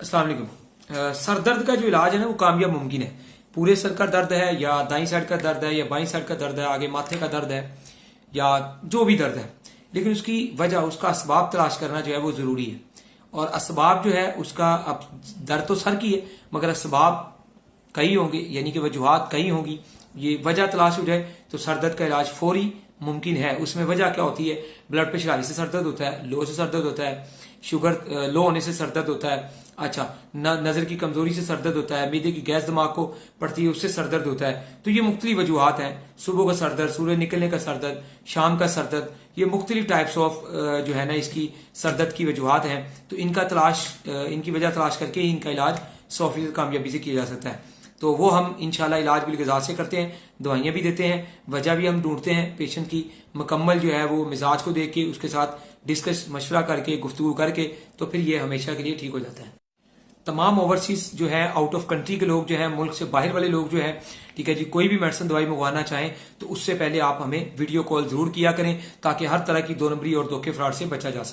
अस्सलाम वालेकुम। सर दर्द का जो इलाज है ना वो कामयाब मुमकिन है। पूरे सर का दर्द है या दाईं साइड का दर्द है या बाईं साइड का दर्द है, आगे माथे का दर्द है या जो भी दर्द है, लेकिन उसकी वजह, उसका असबाब तलाश करना जो है वो जरूरी है। और असबाब जो है उसका, अब दर्द तो सर की है मगर असबाब कई होंगे, यानी कि वजूहात कई होंगी। ये वजह तलाश हो जाए तो सर दर्द का इलाज फौरी मुमकिन है। उसमें वजह क्या होती है? ब्लड प्रेशर हाई से सर दर्द होता है, लो से सर दर्द होता है, शुगर लो होने से सर दर्द होता है, अच्छा नजर की कमजोरी से सर दर्द होता है, मैदे की गैस दिमाग को पड़ती है उससे सर दर्द होता है। तो ये मुख्तलिफ वजूहात हैं। सुबह का सर दर्द, सूरज निकलने का सर दर्द, शाम का सर दर्द, ये मुख्तलिफ टाइप्स ऑफ जो है ना इसकी सर दर्द की वजूहात हैं। तो इनका तलाश, इनकी वजह तलाश करके ही इनका इलाज 100% कामयाबी से किया जा सकता है। तो वो हम इंशाल्लाह इलाज बिलगज़ा से करते हैं, दवाइयाँ भी देते हैं, वजह भी हम ढूंढते हैं पेशेंट की मुकम्मल जो है वो मिजाज को देख के, उसके साथ डिस्कस मशवरा करके, गुफ्तगू करके, तो फिर ये हमेशा के लिए ठीक हो जाता है। तमाम ओवरसीज जो है, आउट ऑफ कंट्री के लोग जो है, मुल्क से बाहर वाले लोग जो है, ठीक है जी, कोई भी मेडिसिन दवाई मंगवाना चाहें तो उससे पहले आप हमें वीडियो कॉल जरूर किया करें ताकि हर तरह की 2 नंबरी और धोखे फ्रॉड से बचा जा सके।